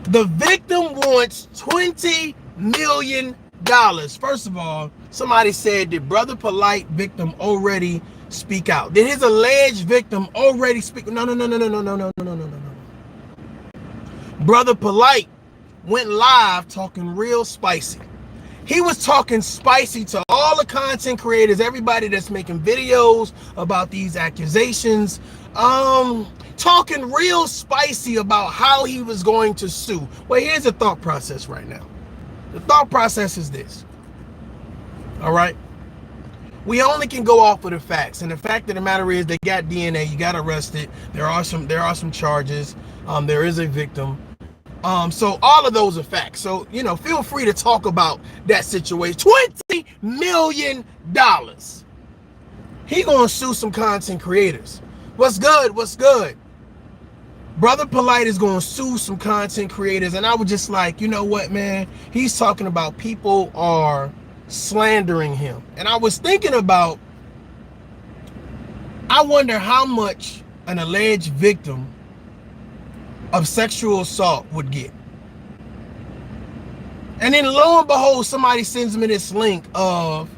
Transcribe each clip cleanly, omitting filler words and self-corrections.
The victim wants $20 million. First of all, somebody said, did Brother Polight victim already speak out? Did his alleged victim already speak? No. Brother Polight went live talking real spicy. He was talking spicy to all the content creators, everybody that's making videos about these accusations, talking real spicy about how he was going to sue. Well, here's the thought process right now. The thought process is this. All right. We only can go off of the facts, and the fact of the matter is they got DNA. You got arrested. There are some charges. There is a victim. So all of those are facts. So, you know, feel free to talk about that situation. $20 million. He gonna sue some content creators. What's good? What's good? Brother Polight is gonna sue some content creators, and I was just like, you know what, man? He's talking about people are slandering him. And I was thinking about, I wonder how much an alleged victim of sexual assault would get. And then lo and behold, somebody sends me this link of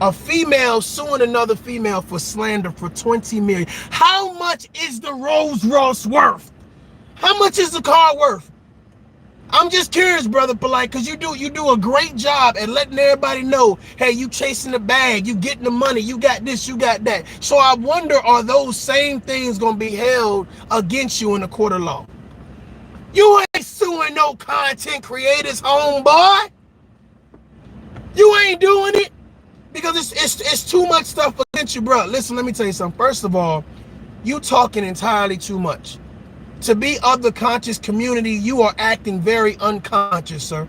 a female suing another female for slander for $20 million. How much is the Rolls Royce worth? How much is the car worth? I'm just curious, Brother Polight, because you do a great job at letting everybody know, hey, you chasing the bag, you getting the money, you got this, you got that. So I wonder, are those same things going to be held against you in the court of law? You ain't suing no content creators, homeboy. You ain't doing it because it's too much stuff against you, bro. Listen, let me tell you something. First of all, you talking entirely too much. To be of the conscious community, you are acting very unconscious, sir.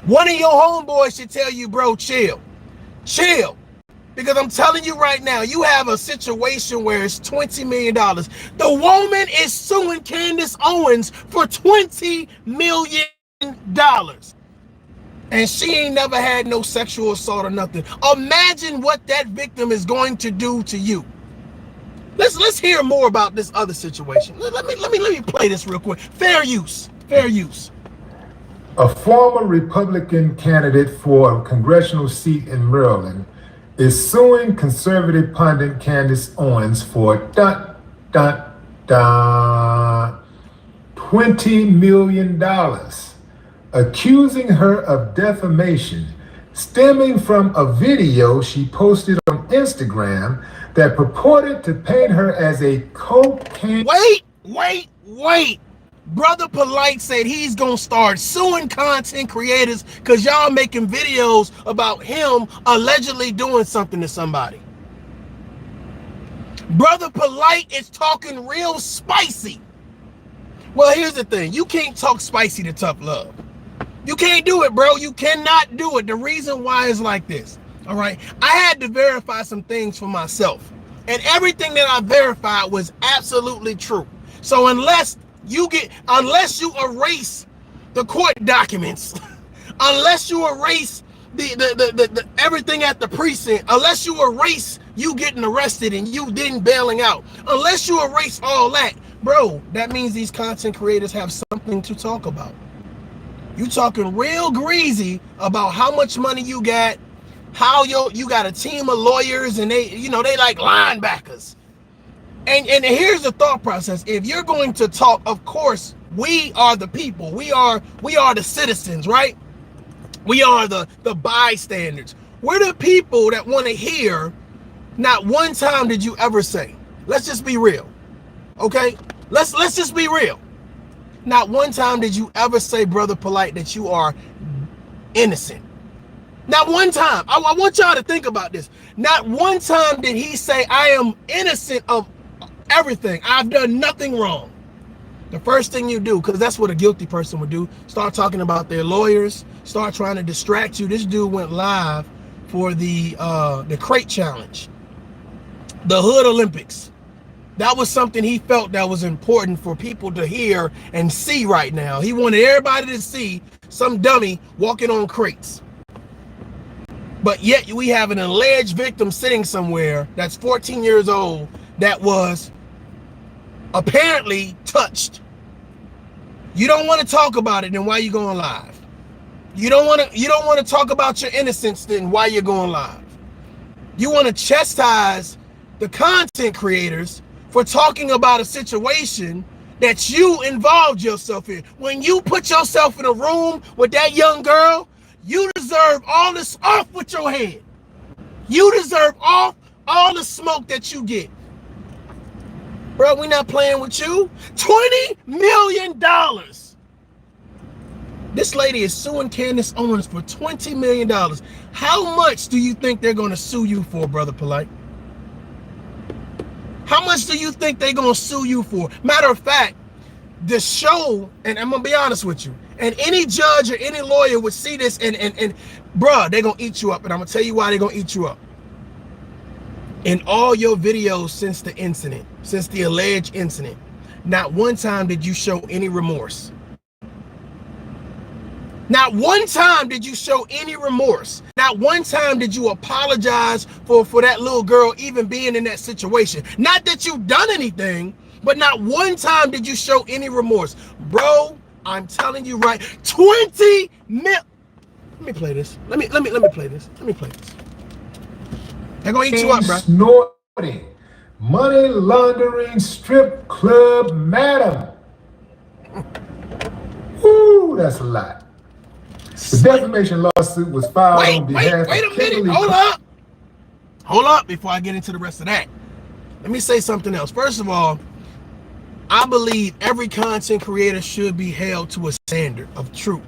One of your homeboys should tell you, bro, chill. Chill. Because I'm telling you right now, you have a situation where it's $20 million. The woman is suing Candace Owens for $20 million. And she ain't never had no sexual assault or nothing. Imagine what that victim is going to do to you. Let's hear more about this other situation. Let me play this real quick. Fair use. A former Republican candidate for a congressional seat in Maryland is suing conservative pundit Candace Owens for $20 million, accusing her of defamation stemming from a video she posted on Instagram that purported to paint her as a cocaine. Wait. Brother Polight said he's gonna start suing content creators because y'all making videos about him allegedly doing something to somebody. Brother Polight is talking real spicy. Well, here's the thing. You can't talk spicy to tough love. You can't do it, bro. You cannot do it. The reason why is like this. All right. I had to verify some things for myself. And everything that I verified was absolutely true. So unless you erase the court documents, unless you erase the everything at the precinct, unless you erase you getting arrested and you then bailing out, unless you erase all that, bro, that means these content creators have something to talk about. You talking real greasy about how much money you got, how you got a team of lawyers and they like linebackers. And here's the thought process. If you're going to talk, of course, we are the people. We are the citizens, right? We are the bystanders. We're the people that want to hear, not one time did you ever say, let's just be real. Okay? Let's just be real. Not one time did you ever say, Brother Polight, that you are innocent. Not one time. I want y'all to think about this. Not one time did he say, I am innocent of everything. I've done nothing wrong. The first thing you do, because that's what a guilty person would do, start talking about their lawyers, start trying to distract you. This dude went live for the crate challenge, the Hood Olympics. That was something he felt that was important for people to hear and see right now. He wanted everybody to see some dummy walking on crates. But yet we have an alleged victim sitting somewhere that's 14 years old that was apparently touched. You don't want to talk about it, then why you going live? You don't want to talk about your innocence, then why you're going live? You want to chastise the content creators for talking about a situation that you involved yourself in. When you put yourself in a room with that young girl, you deserve all this off with your head. You deserve all the smoke that you get. Bro, we not playing with you. $20 million. This lady is suing Candace Owens for $20 million. How much do you think they're going to sue you for, Brother Polight? How much do you think they're going to sue you for? Matter of fact, the show, and I'm going to be honest with you, and any judge or any lawyer would see this and bruh, they're going to eat you up. And I'm going to tell you why they're going to eat you up. In all your videos since the incident, since the alleged incident, not one time did you show any remorse. Not one time did you show any remorse. Not one time did you apologize for that little girl even being in that situation. Not that you've done anything, but not one time did you show any remorse. Bro, I'm telling you right, 20 mil. Let me play this. Let me play this. Let me play this. They're gonna eat you up, bro. Snorting, money laundering, strip club madam. Woo, that's a lot. The defamation lawsuit was filed on behalf wait of a minute. Hold up before I get into the rest of that. Let me say something else. First of all, I believe every content creator should be held to a standard of truth,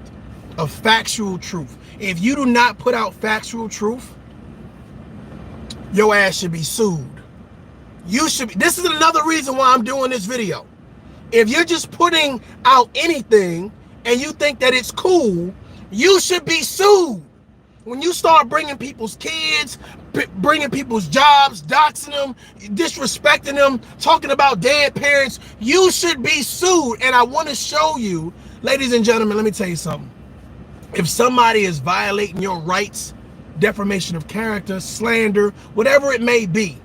of factual truth. If you do not put out factual truth, your ass should be sued. You should be. This is another reason why I'm doing this video. If you're just putting out anything and you think that it's cool, you should be sued. When you start bringing people's kids, bringing people's jobs, doxing them, disrespecting them, talking about dead parents, you should be sued. And I want to show you, ladies and gentlemen, let me tell you something. If somebody is violating your rights, defamation of character, slander, whatever it may be,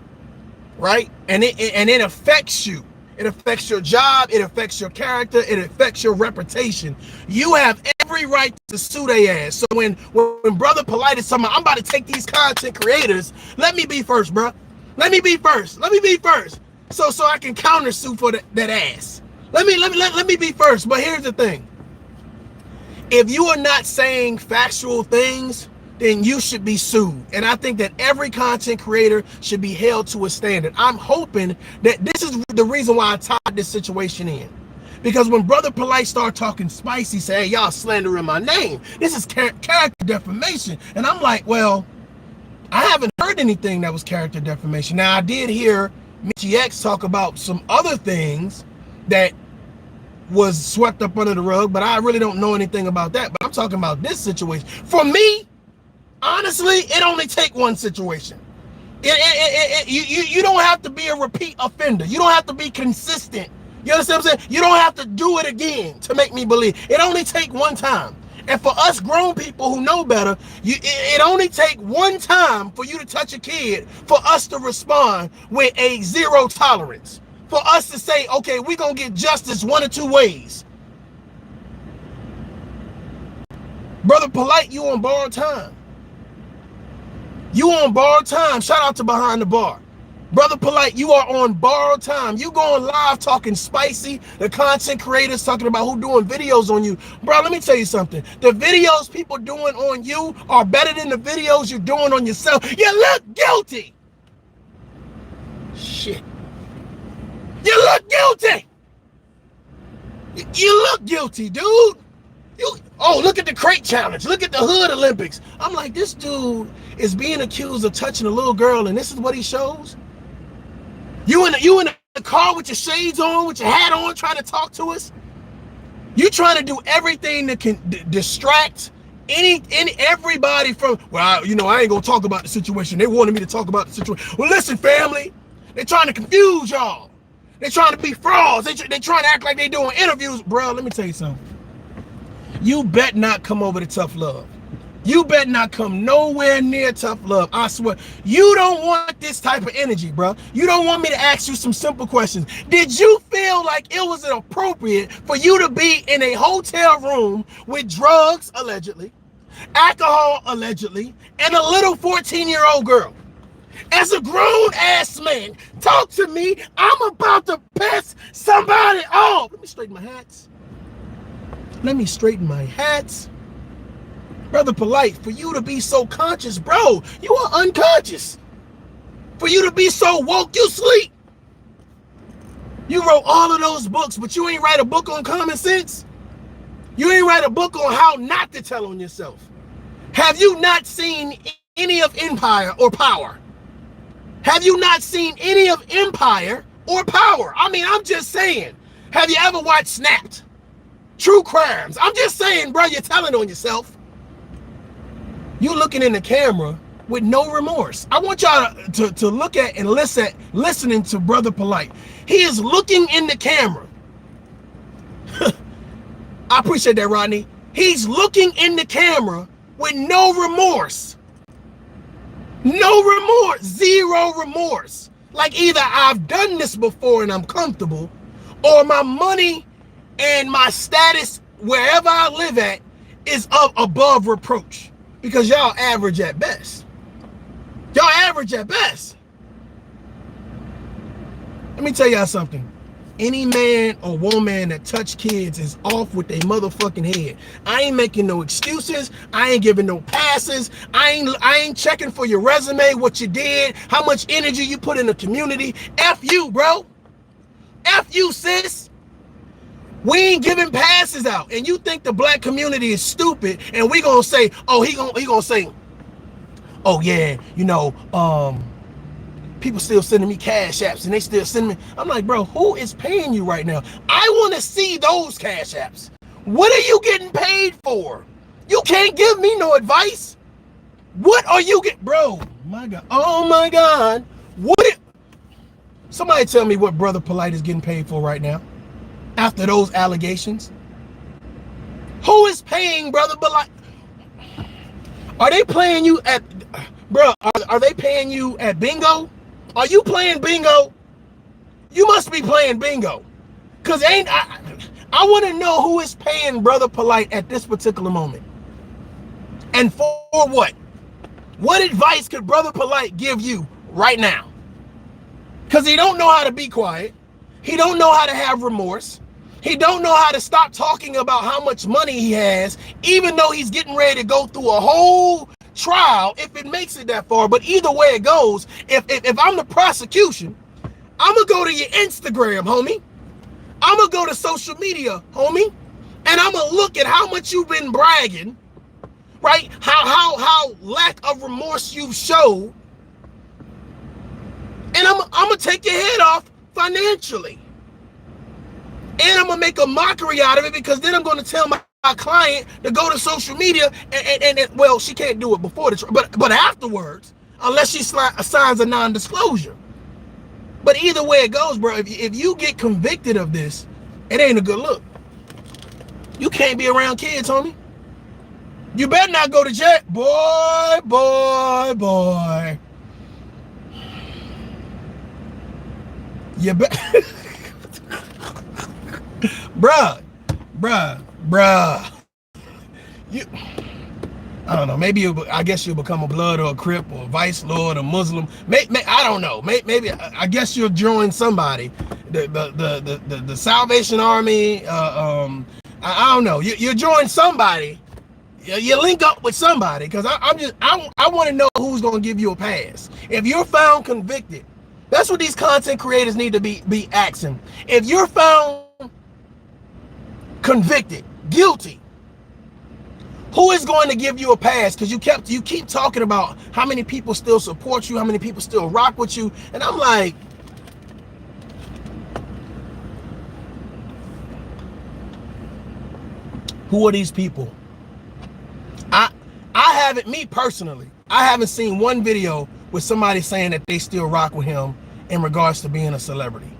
right? And it affects you. It affects your job. It affects your character. It affects your reputation. You have every right to sue their ass. So when Brother Polight is talking about, I'm about to take these content creators, let me be first, bro. Let me be first. Let me be first. So I can counter sue for that ass. Let me be first. But here's the thing. If you are not saying factual things, then you should be sued. And I think that every content creator should be held to a standard. I'm hoping that this is the reason why I tied this situation in. Because when Brother Polight started talking spicy, say, hey, y'all slandering my name. This is character defamation. And I'm like, well, I haven't heard anything that was character defamation. Now, I did hear Mitchie X talk about some other things that was swept up under the rug, but I really don't know anything about that. But I'm talking about this situation. For me, honestly, it only take one situation. You don't have to be a repeat offender. You don't have to be consistent. You understand what I'm saying? You don't have to do it again to make me believe. It only take one time. And for us grown people who know better, it only take one time for you to touch a kid for us to respond with a zero tolerance. For us to say, okay, we're going to get justice one or two ways. Brother Polight, you on borrowed time. You on borrowed time. Shout out to Behind the Bar. Brother Polight, you are on borrowed time. You going live talking spicy. The content creators talking about who doing videos on you. Bro, let me tell you something. The videos people doing on you are better than the videos you're doing on yourself. You look guilty. Shit. You look guilty. You look guilty, dude. Oh, look at the crate challenge. Look at the hood Olympics. I'm like, this dude is being accused of touching a little girl, and this is what he shows? You in the car with your shades on, with your hat on, trying to talk to us? You trying to do everything that can distract everybody from, well, I ain't gonna talk about the situation. They wanted me to talk about the situation. Well, listen, family, they're trying to confuse y'all. They're trying to be frauds. They're trying to act like they doing interviews. Bro, let me tell you something. You bet not come over to Tough Love. You better not come nowhere near tough love. I swear. You don't want this type of energy, bro. You don't want me to ask you some simple questions. Did you feel like it was appropriate for you to be in a hotel room with drugs, allegedly, alcohol, allegedly, and a little 14-year-old girl? As a grown-ass man, talk to me. I'm about to piss somebody off. Let me straighten my hats. Let me straighten my hats. Brother Polight, for you to be so conscious, bro, you are unconscious. For you to be so woke, you sleep. You wrote all of those books, but you ain't write a book on common sense. You ain't write a book on how not to tell on yourself. Have you not seen any of Empire or Power? Have you not seen any of Empire or Power? I mean, I'm just saying. Have you ever watched Snapped? True Crimes. I'm just saying, bro, you're telling on yourself. You looking in the camera with no remorse. I want y'all to look at and listening to Brother Polight. He is looking in the camera. I appreciate that, Rodney. He's looking in the camera with no remorse. No remorse. Zero remorse. Like either I've done this before and I'm comfortable, or my money and my status wherever I live at is above reproach. Because y'all average at best. Y'all average at best. Let me tell y'all something. Any man or woman that touch kids is off with their motherfucking head. I ain't making no excuses. I ain't giving no passes. I ain't checking for your resume, what you did, how much energy you put in the community. F you, bro. F you, sis. We ain't giving passes out, and you think the black community is stupid, and we gonna say, oh, he gonna say, oh yeah, you know, people still sending me cash apps, and they still sending me. I'm like, bro, who is paying you right now? I want to see those cash apps. What are you getting paid for? You can't give me no advice. What are you getting, bro? My God, oh my God, somebody tell me what Brother Polight is getting paid for right now. After those allegations, who is paying Brother Polight? Are they playing you at, bro? Are they paying you at bingo? Are you playing bingo? You must be playing bingo, cause I want to know who is paying Brother Polight at this particular moment, and for what? What advice could Brother Polight give you right now? Cause he don't know how to be quiet. He don't know how to have remorse. He don't know how to stop talking about how much money he has, even though he's getting ready to go through a whole trial if it makes it that far. But either way it goes, if I'm the prosecution, I'm gonna go to your Instagram, homie. I'm gonna go to social media, homie, and I'm gonna look at how much you've been bragging, right? How lack of remorse you've showed, and I'm gonna take your head off financially. And I'm gonna make a mockery out of it, because then I'm gonna tell my client to go to social media and well, she can't do it before the trial, but afterwards, unless she signs a non-disclosure. But either way it goes, bro, if you get convicted of this, it ain't a good look. You can't be around kids, homie. You better not go to jail. Boy. You better. Bruh. I don't know. Maybe I guess you'll become a Blood or a Crip or a Vice Lord or Muslim. I don't know. Maybe I guess you'll join somebody, the Salvation Army. I don't know. You join somebody. You link up with somebody, because I want to know who's gonna give you a pass if you're found convicted. That's what these content creators need to be asking. If you're found convicted, guilty, who is going to give you a pass? Because you keep talking about how many people still support you, how many people still rock with you, and I'm like, who are these people? I haven't, me personally, I haven't seen one video with somebody saying that they still rock with him in regards to being a celebrity.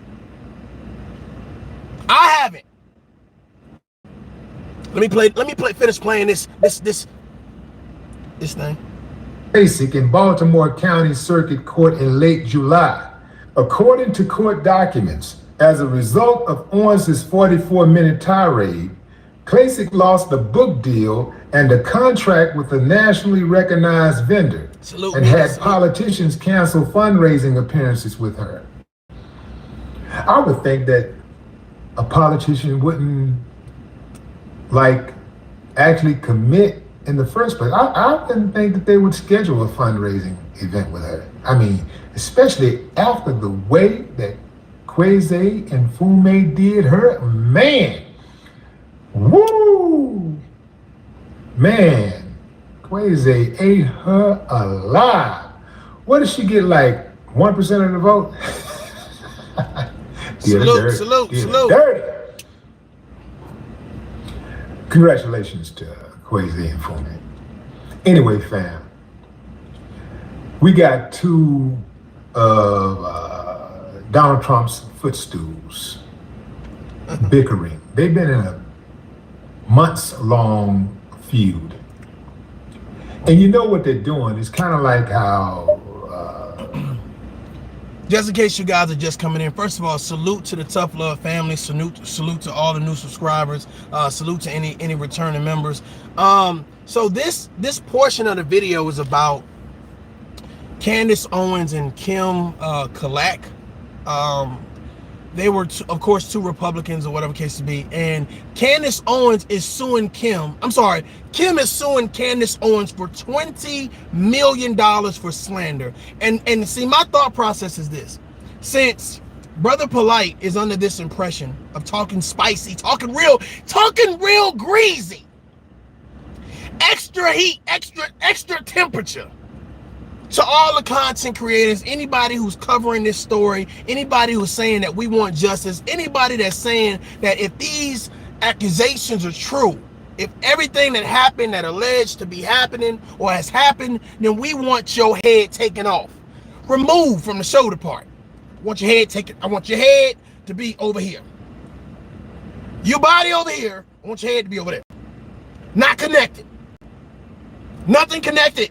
I haven't. Let me finish playing this This thing. Basic in Baltimore County Circuit Court in late July. According to court documents, as a result of Owens' 44-minute tirade, Klacik lost a book deal and a contract with a nationally recognized vendor and had politicians cancel fundraising appearances with her. I would think that a politician wouldn't actually commit in the first place. I wouldn't think that they would schedule a fundraising event with her. I mean, especially after the way that Kwesi and Fume did her. Man, woo, man, Kwesi ate her alive. What did she get, like 1% of the vote? Salute. Dirty. Congratulations to Kwesi and Fume. Anyway, fam, we got two of Donald Trump's footstools bickering. They've been in a months-long feud. And you know what they're doing? It's kind of like how... just in case you guys are just coming in, first of all, salute to the Tough Love family. Salute to all the new subscribers. Salute to any returning members. So this portion of the video is about Candace Owens and Kim Polight. They were, of course, two Republicans or whatever case to be. And Candace Owens is suing Kim. I'm sorry. Kim is suing Candace Owens for $20 million for slander. And see, my thought process is this. Since Brother Polight is under this impression of talking spicy, talking real greasy, extra heat, extra temperature, to all the content creators, anybody who's covering this story, anybody who's saying that we want justice, anybody that's saying that if these accusations are true, if everything that happened that alleged to be happening or has happened, then we want your head taken off, removed from the shoulder part. I want your head taken. I want your head to be over here. Your body over here. I want your head to be over there. Not connected. Nothing connected.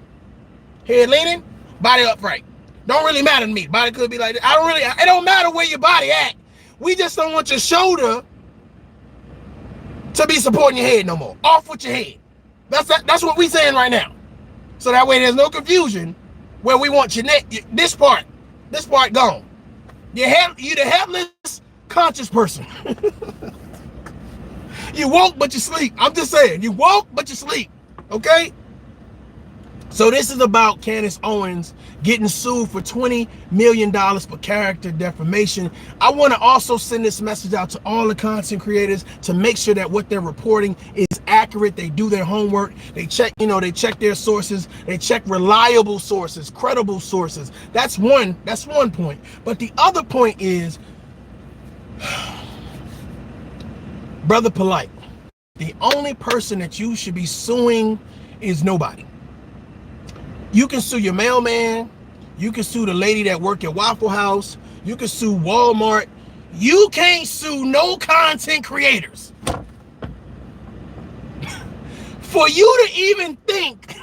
Head leaning, body upright. Don't really matter to me. Body could be like that. It don't matter where your body at. We just don't want your shoulder to be supporting your head no more. Off with your head. That's what we saying right now. So that way there's no confusion where we want your neck, this part gone. You're the headless conscious person. You woke but you sleep. I'm just saying, you woke but you sleep. Okay? So this is about Candace Owens getting sued for $20 million for character defamation. I want to also send this message out to all the content creators to make sure that what they're reporting is accurate. They do their homework. They check, they check their sources. They check reliable sources, credible sources. That's one point. But the other point is, Brother Polight, the only person that you should be suing is nobody. You can sue your mailman. You can sue the lady that worked at Waffle House. You can sue Walmart. You can't sue no content creators. For you to even think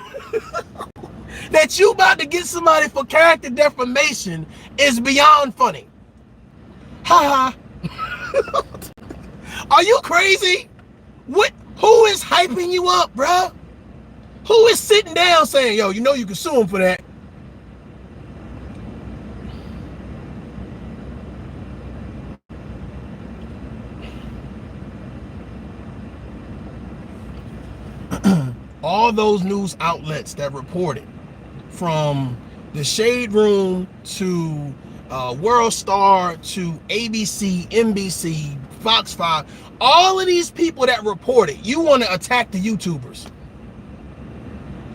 that you about to get somebody for character defamation is beyond funny. Ha ha. Are you crazy? Who is hyping you up, bruh? Who is sitting down saying, yo, you can sue him for that? All those news outlets that reported, from the Shade Room to World Star to ABC, NBC, Fox 5, all of these people that reported, you want to attack the YouTubers.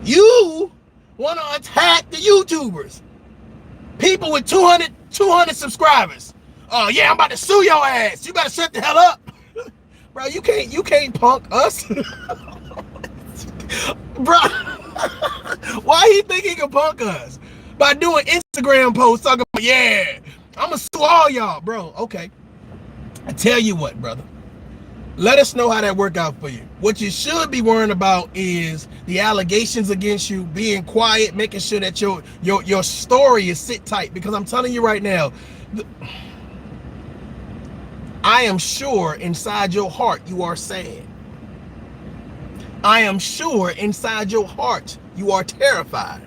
You want to attack the YouTubers. People with 200 subscribers. Oh yeah, I'm about to sue your ass. You better shut the hell up. Bro, you can't punk us. Bro, why he think he can punk us? By doing Instagram posts talking about, yeah, I'm gonna sue all y'all, bro. Okay. I tell you what, brother. Let us know how that worked out for you. What you should be worrying about is the allegations against you, being quiet, making sure that your story is sit tight. Because I'm telling you right now, I am sure inside your heart you are sad. I am sure inside your heart you are terrified.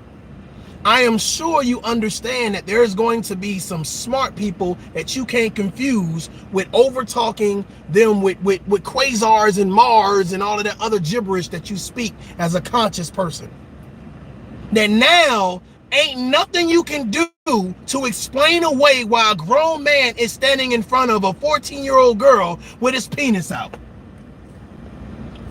I am sure you understand that there's going to be some smart people that you can't confuse with over talking them with quasars and Mars and all of that other gibberish that you speak as a conscious person. That now ain't nothing you can do to explain away why a grown man is standing in front of a 14-year-old girl with his penis out.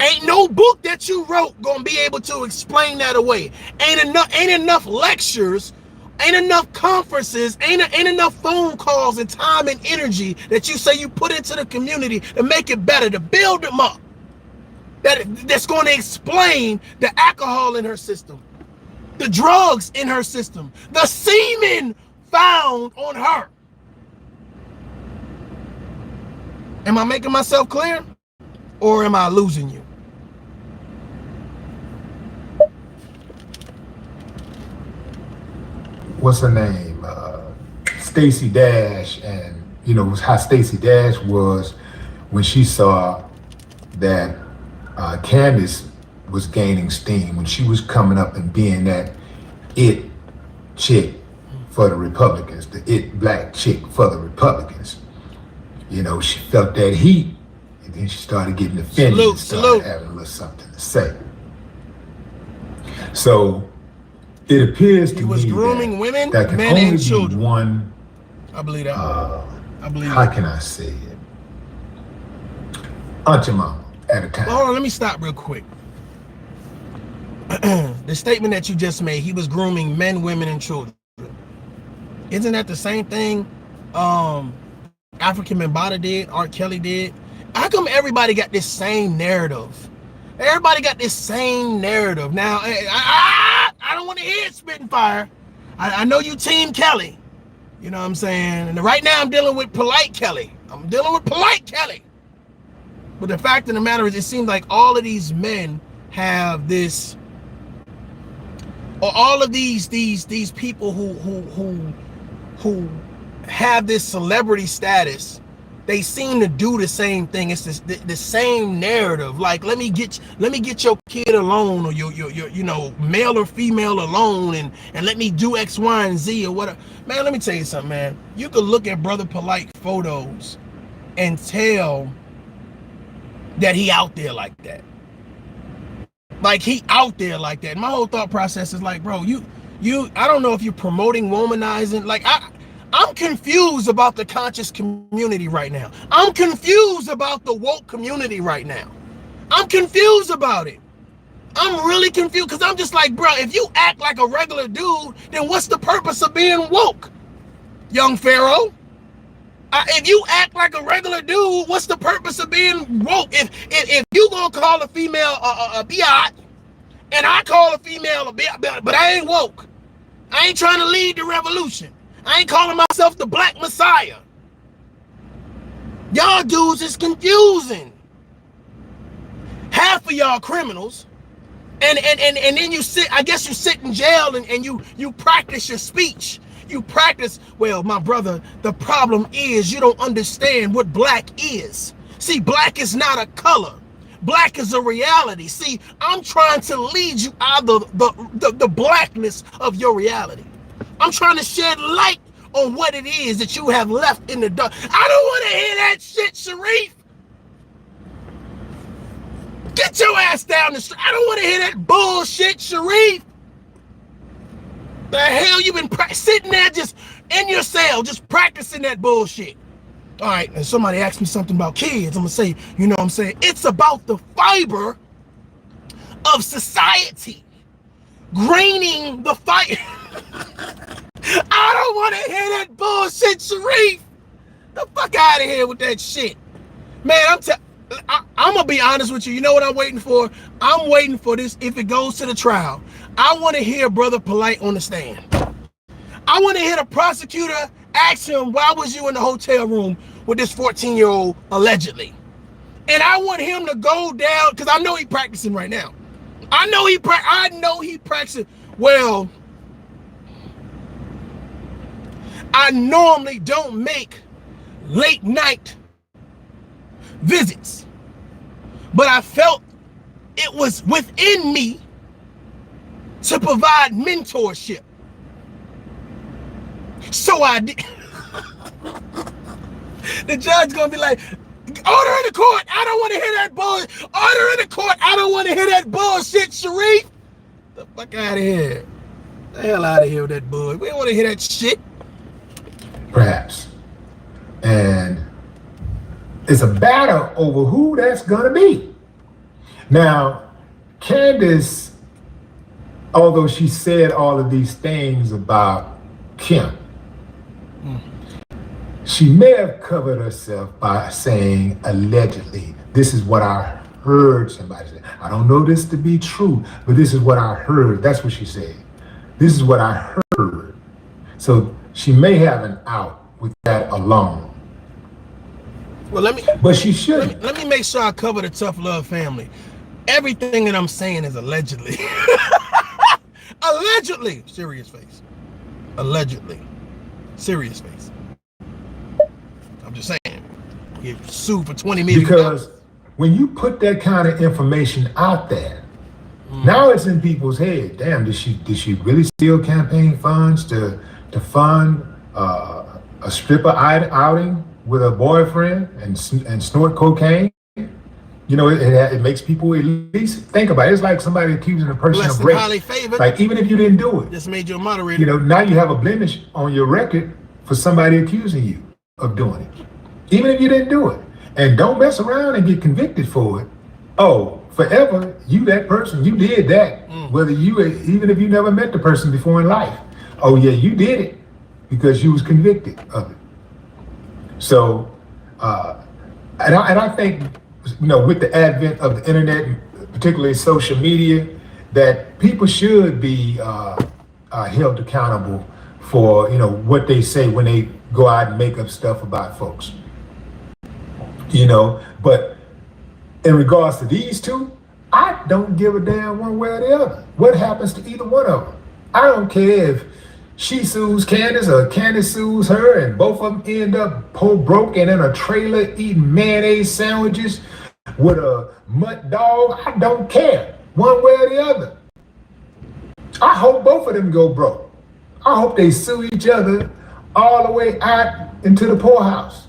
Ain't no book that you wrote gonna be able to explain that away. Ain't enough lectures, ain't enough conferences, ain't enough phone calls and time and energy that you say you put into the community to make it better, to build them up. That's gonna explain the alcohol in her system, the drugs in her system, the semen found on her. Am I making myself clear? Or am I losing you? What's her name? Stacey Dash, and you know how Stacey Dash was when she saw that Candace was gaining steam, when she was coming up and being that it chick for the Republicans, the it black chick for the Republicans. You know, she felt that heat. And then she started getting offended and started having a little something to say. So it appears to me grooming women, that can men, only and be children. one. I believe that. I believe how that. Can I say it? Aunt your mama at a time. Well, hold on, let me stop real quick. The statement that you just made, he was grooming men, women, and children. Isn't that the same thing African Mbata did, R. Kelly did? How come everybody got this same narrative? Everybody got this same narrative. Now, I don't want to hear it spitting fire. I know you team Kelly. You know what I'm saying? And right now I'm dealing with Polight Kelly. I'm dealing with Polight Kelly. But the fact of the matter is, it seems like all of these men have this, or all of these people who have this celebrity status, they seem to do the same thing. It's the same narrative. Like, let me get your kid alone, or your you know, male or female alone, and let me do X, Y, and Z or whatever. Man, let me tell you something, man. You could look at Brother Polight photos and tell that he out there like that. Like, he out there like that. My whole thought process is like, bro, you I don't know if you're promoting womanizing. Like, I'm confused about the conscious community right now. I'm confused about the woke community right now. I'm confused about it. I'm really confused, because I'm just like, bro, if you act like a regular dude, then what's the purpose of being woke, young Pharaoh? If you act like a regular dude, what's the purpose of being woke? If you gonna call a female a biatch, and I call a female a biatch, but I ain't woke. I ain't trying to lead the revolution. I ain't calling myself the Black Messiah. Y'all dudes is confusing. Half of y'all criminals, and then you sit, I guess you sit in jail and you practice your speech. You practice, well, my brother, the problem is you don't understand what black is. See, black is not a color. Black is a reality. See, I'm trying to lead you out of the blackness of your reality. I'm trying to shed light on what it is that you have left in the dark. I don't want to hear that shit, Sharif. Get your ass down the street. I don't want to hear that bullshit, Sharif. The hell you been sitting there just in your cell, just practicing that bullshit. All right, and somebody asked me something about kids. I'm going to say, you know what I'm saying? It's about the fiber of society. Graining the fiber. I don't want to hear that bullshit, Sharif. The fuck out of here with that shit. Man, I'm going to be honest with you. You know what I'm waiting for? I'm waiting for this, if it goes to the trial. I want to hear Brother Polight on the stand. I want to hear the prosecutor ask him, why was you in the hotel room with this 14-year-old allegedly? And I want him to go down, because I know he's practicing right now. I know he practicing. Well, I normally don't make late night visits, but I felt it was within me to provide mentorship. So I did. The judge gonna be like, order in the court. I don't want to hear that bullshit. Order in the court. I don't want to hear that bullshit, Sharif. The fuck out of here. The hell out of here with that bullshit. We don't want to hear that shit. Perhaps. And it's a battle over who that's gonna be. Now, Candace, although she said all of these things about Kim, she may have covered herself by saying allegedly. This is what I heard somebody say. I don't know this to be true, but this is what I heard. That's what she said. This is what I heard. So she may have an out with that alone. Well, but she should. Let me make sure I cover the Tough Love family. Everything that I'm saying is allegedly. Allegedly. Serious face. Allegedly. Serious face. I'm just saying. Get sued for $20 million. Because when you put that kind of information out there, now it's in people's head. Damn, did she really steal campaign funds to fund a stripper outing with a boyfriend and snort cocaine? You know, it makes people at least think about it. It's like somebody accusing a person of rape. Highly favored. Like, even if you didn't do it, just made you a moderator. You know, now you have a blemish on your record for somebody accusing you of doing it, even if you didn't do it. And don't mess around and get convicted for it. Oh, forever, you that person, you did that. Whether even if you never met the person before in life. Oh yeah, you did it because you was convicted of it. So, and I think, you know, with the advent of the internet, particularly social media, that people should be held accountable for, you know, what they say when they go out and make up stuff about folks. You know, but in regards to these two, I don't give a damn one way or the other. What happens to either one of them? I don't care if she sues Candace or Candace sues her and both of them end up broke and in a trailer eating mayonnaise sandwiches with a mutt dog. I don't care one way or the other. I hope both of them go broke. I hope they sue each other all the way out into the poorhouse.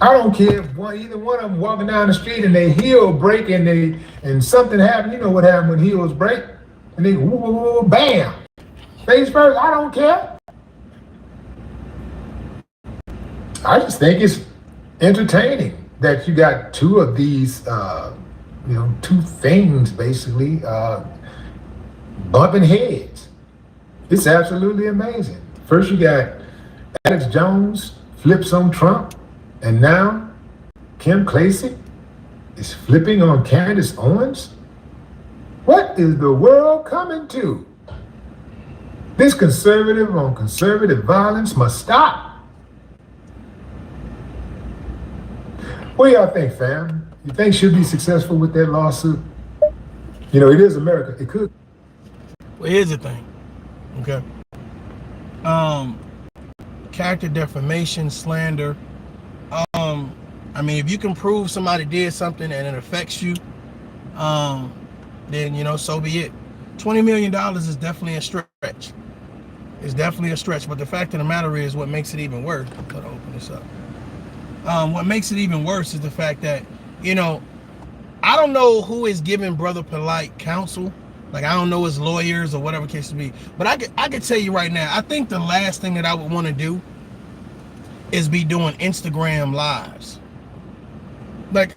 I don't care if either one of them walking down the street and their heel break and something happened. You know what happened when heels break? And they woo, bam, face first. I don't care. I just think it's entertaining that you got two of these, you know, two things basically bumping heads. It's absolutely amazing. First you got Alex Jones flips on Trump. And now, Kim Clasey is flipping on Candace Owens? What is the world coming to? This conservative on conservative violence must stop. What do y'all think, fam? You think she'll be successful with that lawsuit? You know, it is America. It could. Well, here's the thing. Okay. Character defamation, slander. I mean, if you can prove somebody did something and it affects you, then, you know, so be it. $20 million is definitely a stretch. It's definitely a stretch. But the fact of the matter is, what makes it even worse, I'm gonna open this up. What makes it even worse is the fact that, you know, I don't know who is giving Brother Polight counsel. Like, I don't know his lawyers or whatever case to be. But I could tell you right now, I think the last thing that I would want to do is be doing Instagram lives. Like,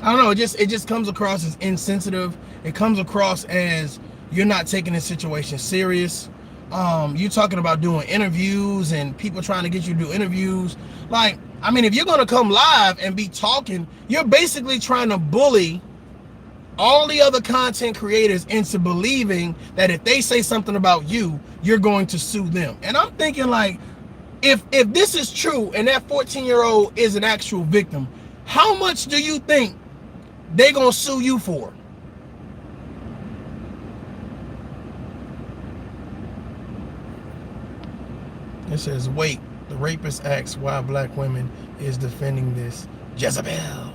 I don't know, it just comes across as insensitive. It comes across as you're not taking this situation serious. You talking about doing interviews and people trying to get you to do interviews. Like, I mean, if you're gonna come live and be talking, you're basically trying to bully all the other content creators into believing that if they say something about you, you're going to sue them. And I'm thinking, like, if this is true and that 14-year-old is an actual victim, How much do you think they gonna sue you for? It says, wait, the rapist asks why black women is defending this Jezebel.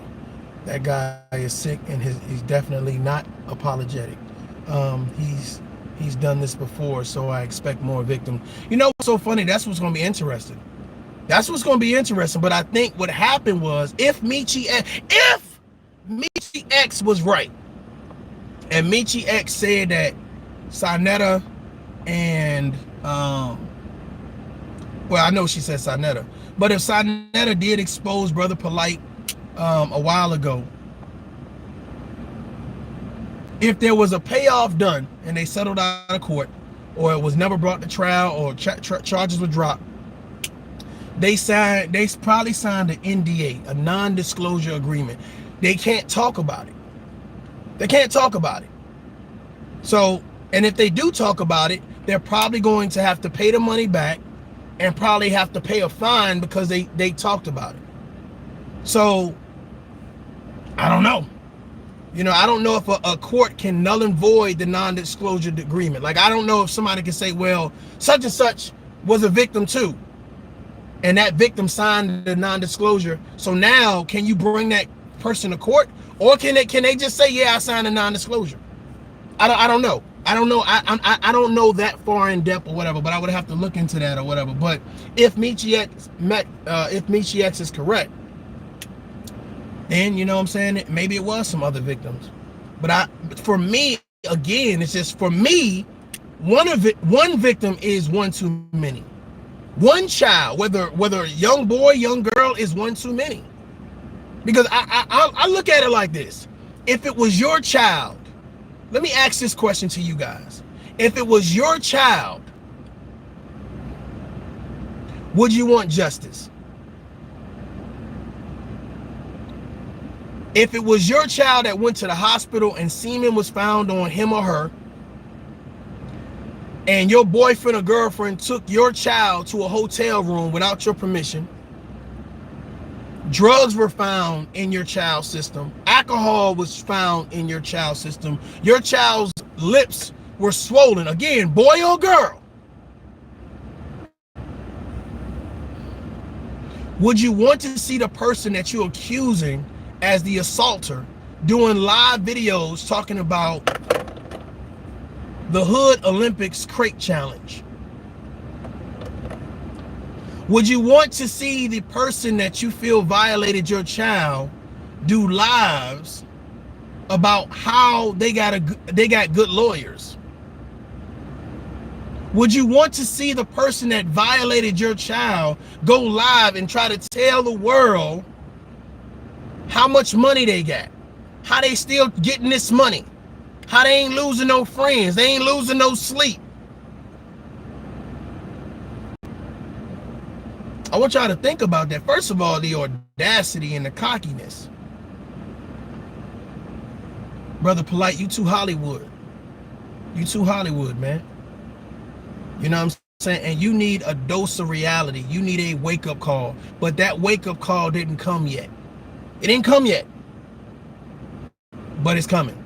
That guy is sick and he's definitely not apologetic. He's done this before, so I expect more victims. You know what's so funny? That's what's gonna be interesting. That's what's gonna be interesting. But I think what happened was, if Michi X was right, and Michi X said that Sarnetta and well, I know she said Sarnetta, but if Sarnetta did expose Brother Polight a while ago, if there was a payoff done and they settled out of court, or it was never brought to trial, or charges were dropped, they probably signed an NDA, a non-disclosure agreement. They can't talk about it. They can't talk about it. So, and if they do talk about it, they're probably going to have to pay the money back and probably have to pay a fine because they talked about it. So, I don't know. You know, I don't know if a court can null and void the non-disclosure agreement. Like, I don't know if somebody can say, well, such and such was a victim too, and that victim signed the non-disclosure. So now, can you bring that person to court, or can they just say, yeah, I signed a non-disclosure? I don't know. I don't know. I don't know that far in depth or whatever, but I would have to look into that or whatever. But if Michi X is correct, then, you know what I'm saying, maybe it was some other victims. But for me, again, it's just, for me, one victim is one too many. One child, whether a young boy, young girl, is one too many. Because I look at it like this. If it was your child, let me ask this question to you guys. If it was your child, would you want justice? If it was your child that went to the hospital and semen was found on him or her, and your boyfriend or girlfriend took your child to a hotel room without your permission, drugs were found in your child's system, alcohol was found in your child's system, your child's lips were swollen, again, boy or girl, would you want to see the person that you're accusing as the assaulter doing live videos talking about the Hood Olympics crate challenge? Would you want to see the person that you feel violated your child do lives about how they got good lawyers? Would you want to see the person that violated your child go live and try to tell the world how much money they got, how they still getting this money, how they ain't losing no friends, they ain't losing no sleep? I want y'all to think about that. First of all, the audacity and the cockiness. Brother Polight, you too Hollywood. You too Hollywood, man. You know what I'm saying? And you need a dose of reality. You need a wake-up call. But that wake-up call didn't come yet. It didn't come yet. But it's coming.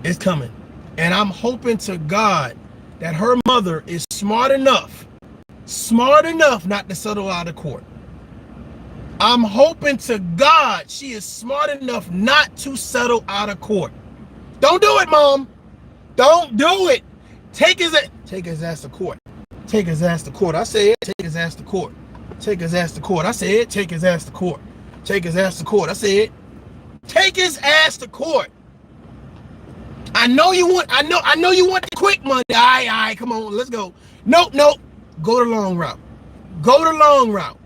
It's coming. And I'm hoping to God that her mother is smart enough not to settle out of court. I'm hoping to God she is smart enough not to settle out of court. Don't do it, Mom. Don't do it. Take his ass to court. Take his ass to court. I said, take his ass to court. Take his ass to court. I said, take his ass to court. Take his ass to court. I said, take his ass to court. I know you want the quick money. All right, come on, let's go. Nope. Go the long route. Go the long route.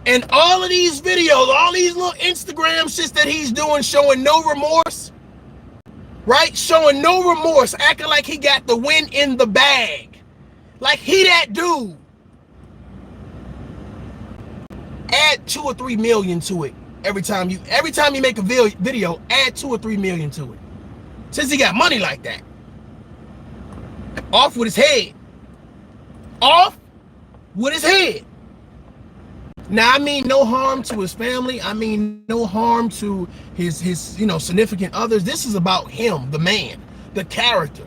And all of these videos, all these little Instagram shits that he's doing, showing no remorse, right? Showing no remorse, acting like he got the win in the bag. Like he that dude. Add 2 or 3 million to it every time you make a video, add 2 or 3 million to it. Since he got money like that. Off with his head. Off with his head. Now, I mean no harm to his family. I mean no harm to his significant others. This is about him, the man, the character.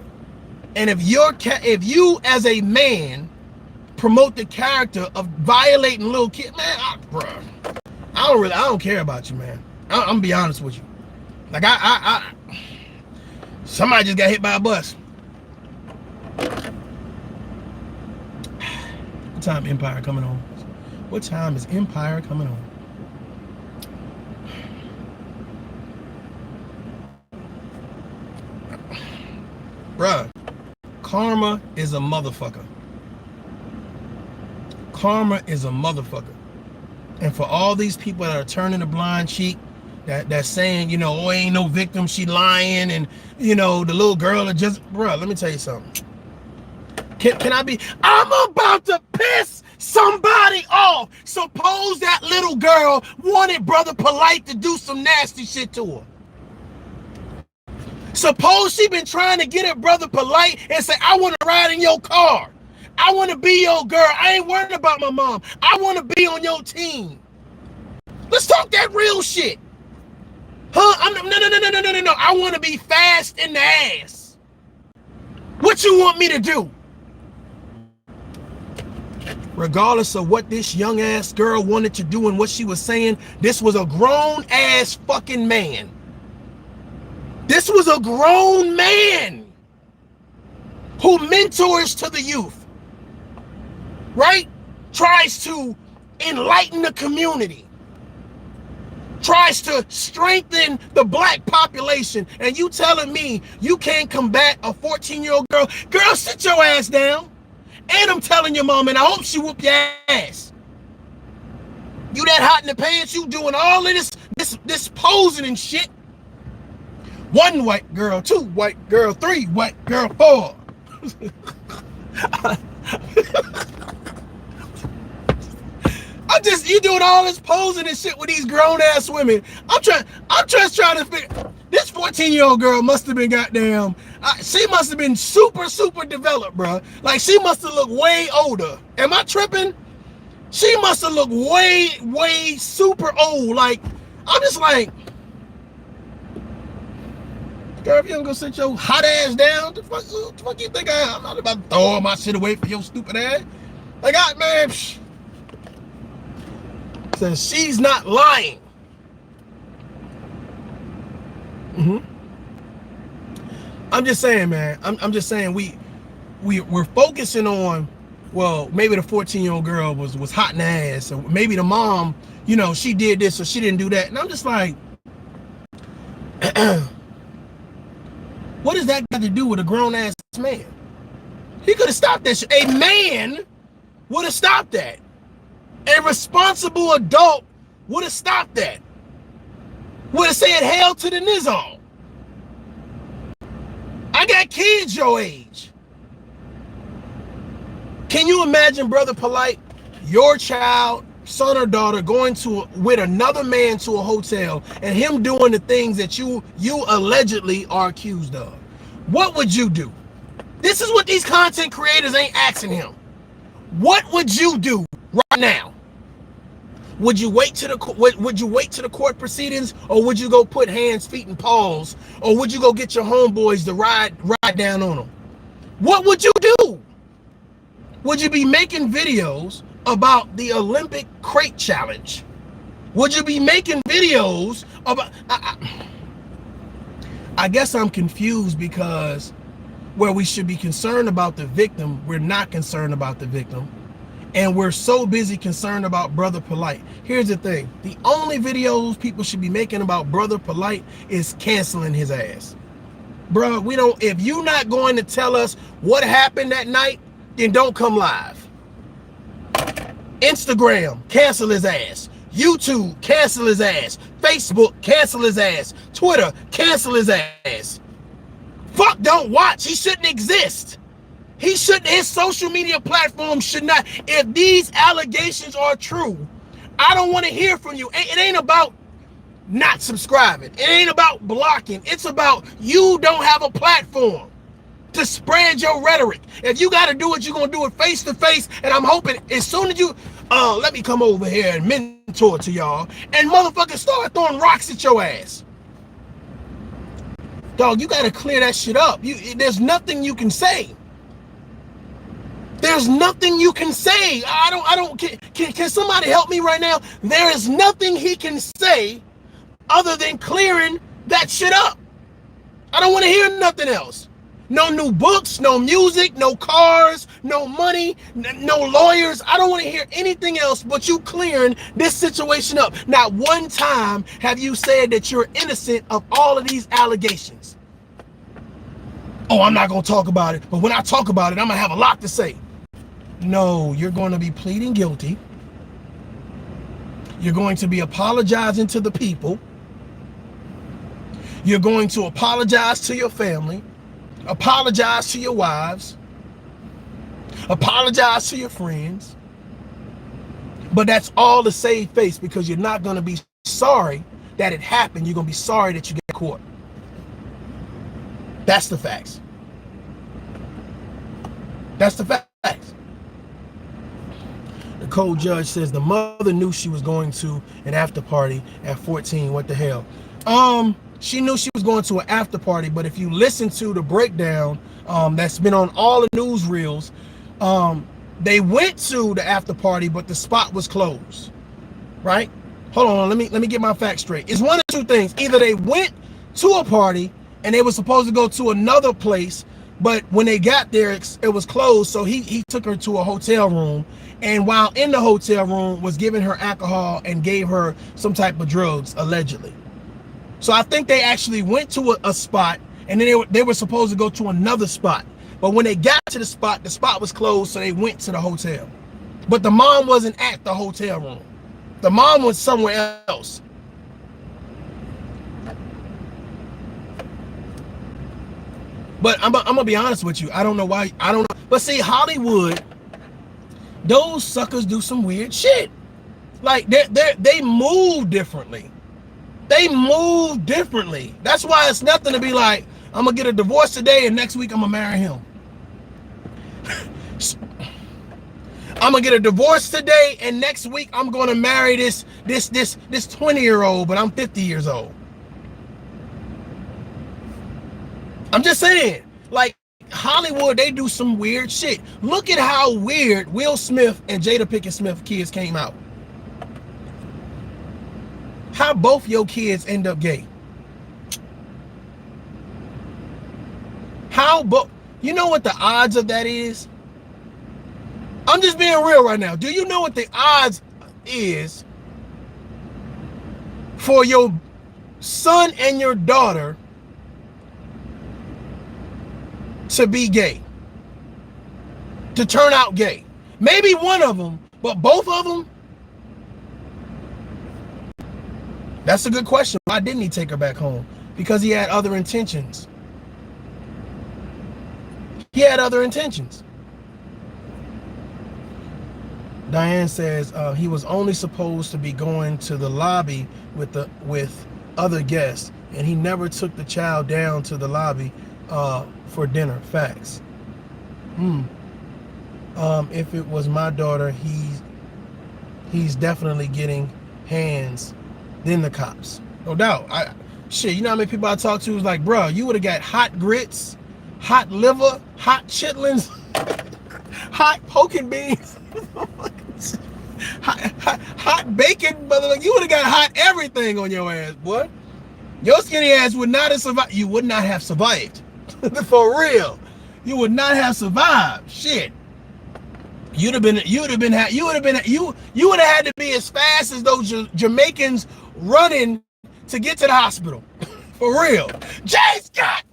And if you as a man promote the character of violating little kids, man, I don't care about you, man. I'm gonna be honest with you. Like somebody just got hit by a bus. What time Empire coming on? What time is Empire coming on? Bruh, karma is a motherfucker. Karma is a motherfucker. And for all these people that are turning a blind cheek, that's saying, oh, ain't no victim, she lying, and the little girl are just, bruh, let me tell you something. Can I be? I'm about to piss somebody off. Suppose that little girl wanted Brother Polight to do some nasty shit to her. Suppose she been trying to get at Brother Polight and say, I want to ride in your car. I want to be your girl. I ain't worried about my mom. I want to be on your team. Let's talk that real shit. Huh? No. I want to be fast in the ass. What you want me to do? Regardless of what this young ass girl wanted to do and what she was saying, this was a grown ass fucking man. This was a grown man who mentors to the youth, right? Tries to enlighten the community, tries to strengthen the black population. And you telling me you can't combat a 14-year-old girl? Girl, sit your ass down. And I'm telling your mom, and I hope she whoop your ass. You that hot in the pants, you doing all of this posing and shit. 1 white girl, 2 white girl, 3 white girl, 4. You doing all this posing and shit with these grown ass women. I'm just trying to figure. This 14-year-old girl must have been goddamn. She must have been super developed, bro. Like she must have looked way older. Am I tripping? She must have looked way super old. Like I'm just like, girl, if you don't go sit your hot ass down, the fuck you think I'm not about to throw all my shit away for your stupid ass. Like man. Says she's not lying. I'm just saying, man. I'm just saying we're focusing on, well, maybe the 14-year-old girl was hot in the ass, or maybe the mom, she did this or she didn't do that. And I'm just like, what does that got to do with a grown ass man? He could have stopped that shit. A man would have stopped that. A responsible adult would have stopped that. Would have said hell to the nizam. I got kids your age. Can you imagine, Brother Polight, your child, son or daughter, going with another man to a hotel and him doing the things that you allegedly are accused of? What would you do? This is what these content creators ain't asking him. What would you do right now? Would you wait to the court proceedings, or would you go put hands, feet, and paws, or would you go get your homeboys to ride down on them? What would you do? Would you be making videos about the Olympic crate challenge? Would you be making videos about? I guess I'm confused, because where we should be concerned about the victim, we're not concerned about the victim. And we're so busy concerned about Brother Polight. Here's the thing. The only videos people should be making about Brother Polight is canceling his ass. Bro, if you're not going to tell us what happened that night, then don't come live. Instagram, cancel his ass. YouTube, cancel his ass. Facebook, cancel his ass. Twitter, cancel his ass. Fuck, don't watch. He shouldn't exist. His social media platform should not. If these allegations are true, I don't want to hear from you. It ain't about not subscribing. It ain't about blocking. It's about you don't have a platform to spread your rhetoric. If you got to do it, you're going to do it face to face. And I'm hoping as soon as Let me come over here and mentor to y'all. And motherfuckers start throwing rocks at your ass. Dog, you gotta clear that shit up. There's nothing you can say. There's nothing you can say. Can somebody help me right now? There is nothing he can say other than clearing that shit up. I don't want to hear nothing else. No new books, no music, no cars, no money, no lawyers. I don't want to hear anything else but you clearing this situation up. Not one time have you said that you're innocent of all of these allegations. Oh, I'm not going to talk about it, but when I talk about it, I'm going to have a lot to say. No, you're going to be pleading guilty. You're going to be apologizing to the people. You're going to apologize to your family. Apologize to your wives. Apologize to your friends. But that's all to save face, because you're not going to be sorry that it happened. You're going to be sorry that you get caught. That's the facts. That's the facts. The cold judge says the mother knew she was going to an after party at 14. What the hell? She knew she was going to an after party, but if you listen to the breakdown that's been on all the newsreels, they went to the after party, but the spot was closed. Right? Hold on, let me get my facts straight. It's one of two things. Either they went to a party and they were supposed to go to another place, but when they got there, it was closed. So he took her to a hotel room, and while in the hotel room was giving her alcohol and gave her some type of drugs, allegedly. So I think they actually went to a spot, and then they were supposed to go to another spot. But when they got to the spot was closed, so they went to the hotel. But the mom wasn't at the hotel room. The mom was somewhere else. But I'm gonna be honest with you. I don't know why. I don't know. But see, Hollywood, those suckers do some weird shit. Like they move differently. They move differently. That's why it's nothing to be like, I'm gonna get a divorce today and next week I'm gonna marry him. I'm gonna get a divorce today and next week I'm gonna marry this 20-year-old, but I'm 50 years old. I'm just saying, like, Hollywood, they do some weird shit. Look at how weird Will Smith and Jada Pinkett Smith kids came out. How both your kids end up gay. How both, you know what the odds of that is? I'm just being real right now. Do you know what the odds is for your son and your daughter to be gay? To turn out gay? Maybe one of them, but both of them? That's a good question. Why didn't he take her back home? Because he had other intentions. He had other intentions. Diane says he was only supposed to be going to the lobby with other guests, and he never took the child down to the lobby for dinner. Facts. If it was my daughter, he's definitely getting hands than the cops, no doubt. Shit, you know how many people I talk to was like, bro, you would have got hot grits, hot liver, hot chitlins, hot poke and beans, hot bacon, brother. You would have got hot everything on your ass, boy. Your skinny ass would not have survived. You would not have survived. For real. You would not have survived. Shit. You would have had to be as fast as those Jamaicans running to get to the hospital. For real. J. Scott!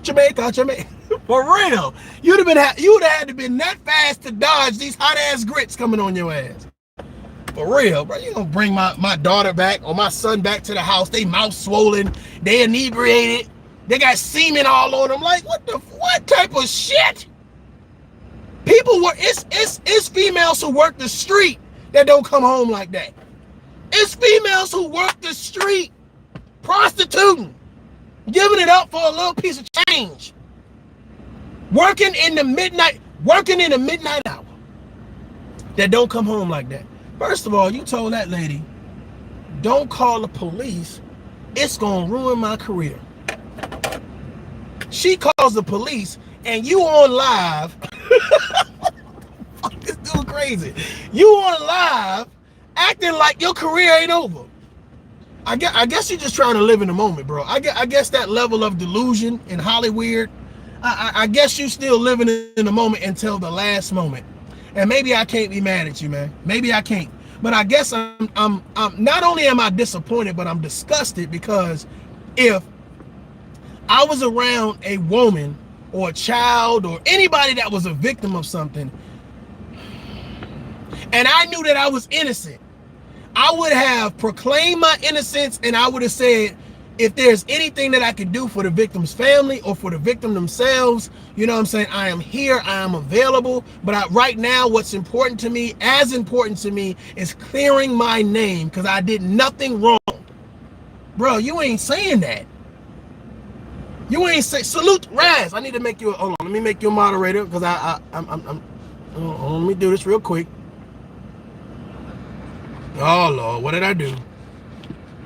Jamaica. For real. You would have had to been that fast to dodge these hot ass grits coming on your ass. For real, bro. You gonna bring my daughter back or my son back to the house, they mouth swollen, they inebriated, they got semen all on them. Like, what type of shit? People were, it's females who work the street that don't come home like that. It's females who work the street, prostituting, giving it up for a little piece of change, working in the midnight hour. that don't come home like that. First of all, you told that lady, don't call the police. It's going to ruin my career. She calls the police and you on live. Fuck, this dude crazy. You on live acting like your career ain't over. I guess you're just trying to live in the moment, bro. I guess that level of delusion in Hollywood, I guess you still living in the moment until the last moment. And maybe I can't be mad at you, man. Maybe I can't. But I guess I'm not only am I disappointed, but I'm disgusted, because if I was around a woman or a child or anybody that was a victim of something, and I knew that I was innocent, I would have proclaimed my innocence, and I would have said, if there's anything that I could do for the victim's family or for the victim themselves, you know what I'm saying, I am here, I am available. But right now, what's important to me, as important to me, is clearing my name, because I did nothing wrong. Bro, you ain't saying that. You ain't say, salute, Raz. I need to make you, hold on, let me make you a moderator, because let me do this real quick. Oh, Lord, what did I do?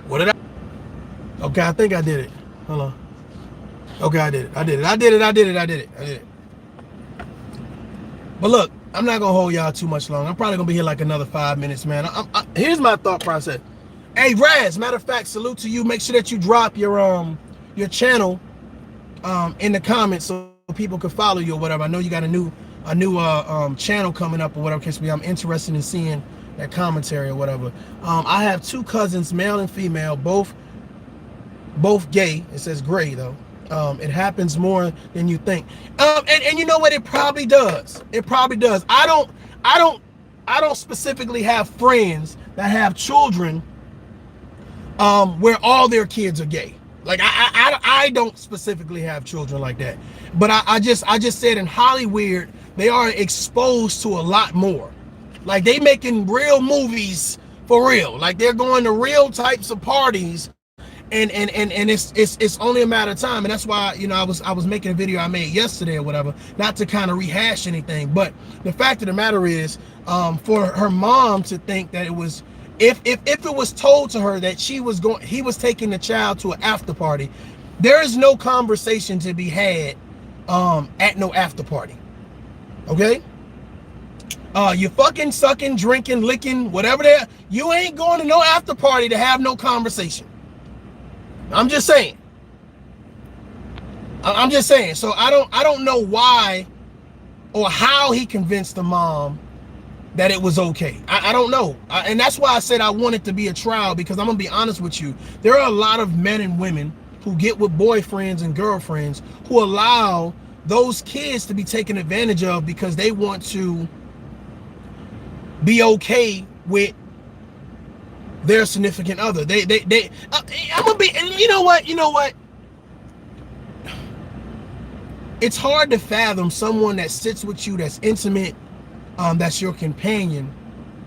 What did I? Okay, I think I did it. Hold on. Okay, I did it. But look, I'm not going to hold y'all too much long. I'm probably going to be here like another 5 minutes, man. Here's my thought process. Hey, Raz, matter of fact, salute to you. Make sure that you drop your channel in the comments so people can follow you or whatever. I know you got a new channel coming up or whatever case be. I'm interested in seeing that commentary or whatever. I have 2 cousins, male and female, both gay. It says gray though. It happens more than you think. And you know what? It probably does. It probably does. I don't specifically have friends that have children where all their kids are gay. Like I don't specifically have children like that. But I just said in Hollywood they are exposed to a lot more. Like they making real movies for real. Like they're going to real types of parties. And it's only a matter of time, and that's why, you know, I was making a video I made yesterday or whatever, not to kind of rehash anything, but the fact of the matter is, for her mom to think that it was, if it was told to her that he was taking the child to an after party, there is no conversation to be had at no after party. Okay, you fucking sucking, drinking, licking, whatever that, you ain't going to no after party to have no conversation. I'm just saying. I'm just saying. So I don't know why or how he convinced the mom that it was okay. I don't know. And that's why I said I want it to be a trial, because I'm going to be honest with you. There are a lot of men and women who get with boyfriends and girlfriends who allow those kids to be taken advantage of because they want to be okay with their significant other. I'm gonna be, and you know what? It's hard to fathom someone that sits with you, that's intimate, that's your companion,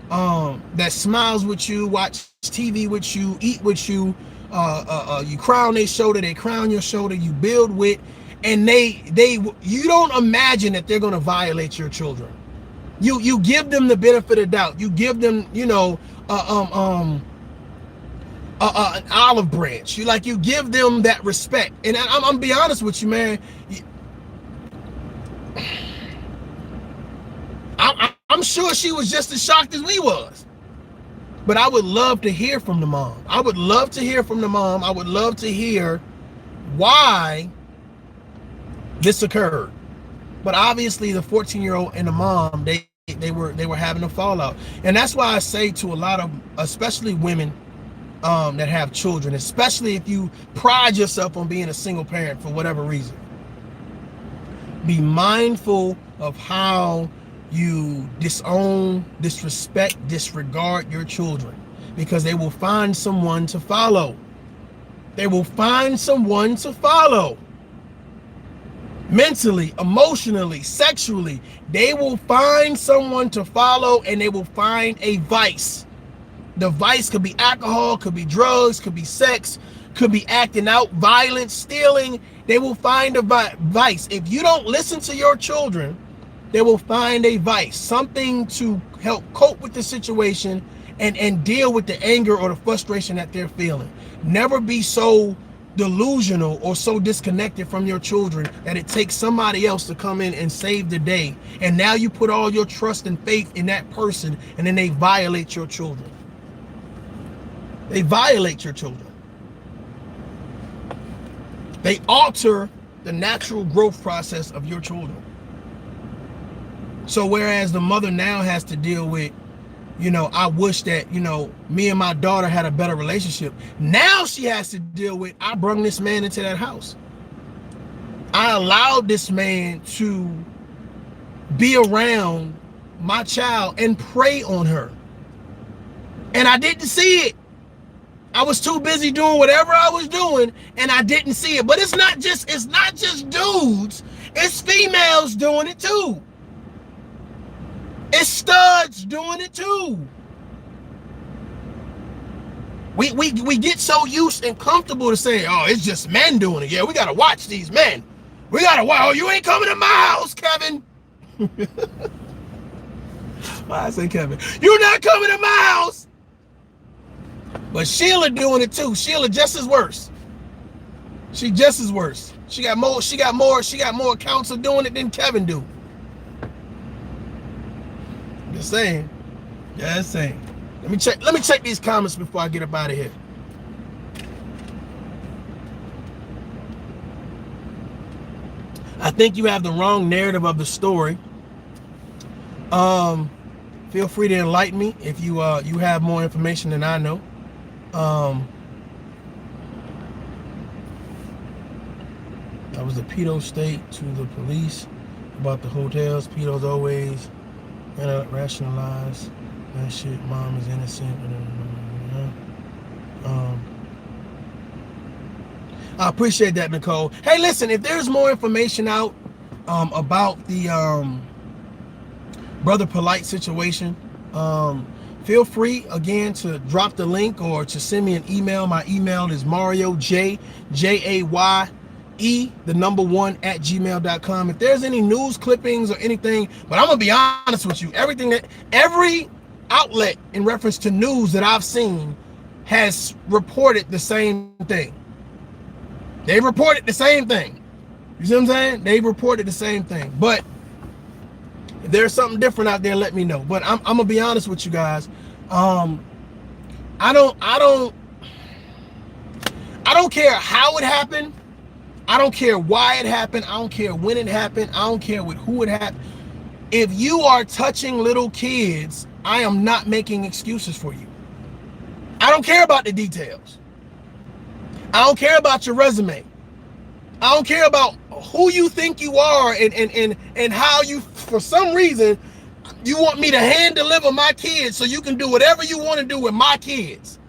that smiles with you, watch TV with you, eat with you, you cry on their shoulder, they cry on your shoulder, you build with, and you don't imagine that they're gonna violate your children. You give them the benefit of doubt. You give them, you know, an olive branch. You give them that respect. And I'm gonna be honest with you, man. I'm sure she was just as shocked as we was. But I would love to hear from the mom. I would love to hear from the mom. I would love to hear why this occurred. But obviously the 14-year-old and the mom, they were having a fallout. And that's why I say to a lot of, especially women that have children, especially if you pride yourself on being a single parent for whatever reason, be mindful of how you disown, disrespect, disregard your children, because they will find someone to follow. They will find someone to follow. Mentally, emotionally, sexually, they will find someone to follow, and they will find a vice. The vice could be alcohol, could be drugs, could be sex, could be acting out, violence, stealing. They will find a vice. If you don't listen to your children They will find a vice, something to help cope with the situation and deal with the anger or the frustration that they're feeling. Never be so delusional or so disconnected from your children that it takes somebody else to come in and save the day. And now you put all your trust and faith in that person, and then they violate your children. They violate your children. They alter the natural growth process of your children. So whereas the mother now has to deal with, I wish that, me and my daughter had a better relationship. Now she has to deal with, I brung this man into that house. I allowed this man to be around my child and prey on her. And I didn't see it. I was too busy doing whatever I was doing, and I didn't see it. But it's not just dudes, it's females doing it too. It's studs doing it too. We get so used and comfortable to say, oh, it's just men doing it. Yeah, we gotta watch these men. We gotta watch. Oh, you ain't coming to my house, Kevin. Why I say Kevin? You're not coming to my house. But Sheila doing it too. Sheila just as worse. She just as worse. She got more accounts of doing it than Kevin do. Just saying. Just saying. Let me check these comments before I get up out of here. I think you have the wrong narrative of the story. Feel free to enlighten me if you have more information than I know. That was the pedo state to the police about the hotels. Pedos always rationalize that shit. Mom is innocent. I appreciate that, Nicole. Hey, listen, if there's more information out about the Brother Polight situation, feel free again to drop the link or to send me an email. My email is marioJ1@gmail.com. If there's any news clippings or anything, but I'm gonna be honest with you, every outlet in reference to news that I've seen has reported the same thing. They reported the same thing. You see what I'm saying? They reported the same thing. But if there's something different out there, let me know. But I'm gonna be honest with you guys. I don't care how it happened. I don't care why it happened. I don't care when it happened. I don't care with who it happened. If you are touching little kids, I am not making excuses for you. I don't care about the details. I don't care about your resume. I don't care about who you think you are and how you, for some reason, you want me to hand deliver my kids so you can do whatever you want to do with my kids.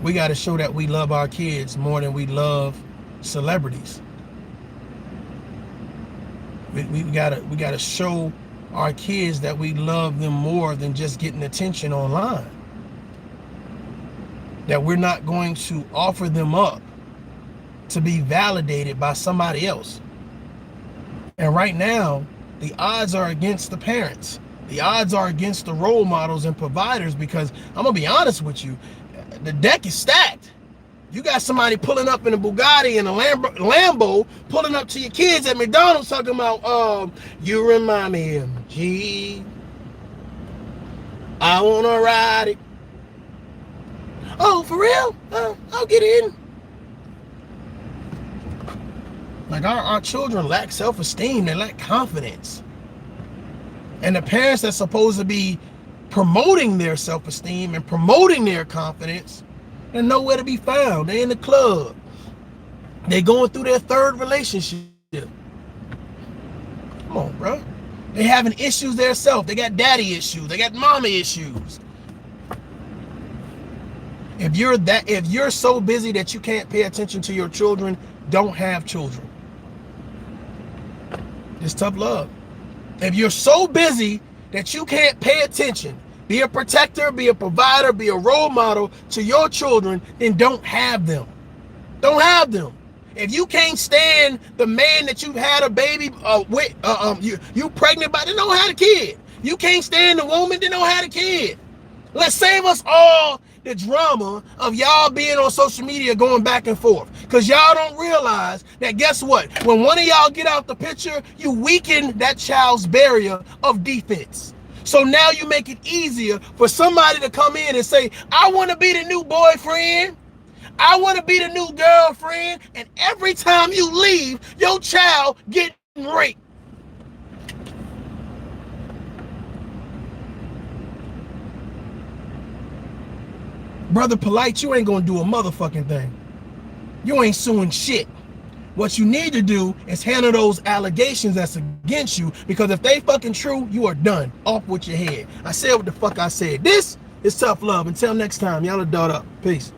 We got to show that we love our kids more than we love celebrities. We gotta show our kids that we love them more than just getting attention online. That we're not going to offer them up to be validated by somebody else. And right now, the odds are against the parents. The odds are against the role models and providers, because I'm gonna be honest with you, the deck is stacked. You got somebody pulling up in a Bugatti and a Lambo, pulling up to your kids at McDonald's talking about, you remind me of G. I want to ride it. Oh, for real? I'll get in. Like our children lack self-esteem. They lack confidence. And the parents that's supposed to be promoting their self-esteem and promoting their confidence, they're nowhere to be found. They're in the club. They're going through their third relationship. Come on, bro. They having issues themselves. They got daddy issues. They got mommy issues. If you're so busy that you can't pay attention to your children, don't have children. It's tough love. If you're so busy that you can't pay attention Be a protector, be a provider, be a role model to your children, then don't have them. Don't have them. If you can't stand the man that you've had a baby with, you pregnant by, then don't have a kid. You can't stand the woman, then don't have a kid. Let's save us all the drama of y'all being on social media going back and forth. Because y'all don't realize that, guess what? When one of y'all get out the picture, you weaken that child's barrier of defense. So now you make it easier for somebody to come in and say, I want to be the new boyfriend. I want to be the new girlfriend. And every time you leave, your child getting raped. Brother Polight, you ain't gonna do a motherfucking thing. You ain't suing shit. What you need to do is handle those allegations that's against you, because if they fucking true, you are done. Off with your head. I said what the fuck I said. This is tough love. Until next time, y'all adult up. Peace.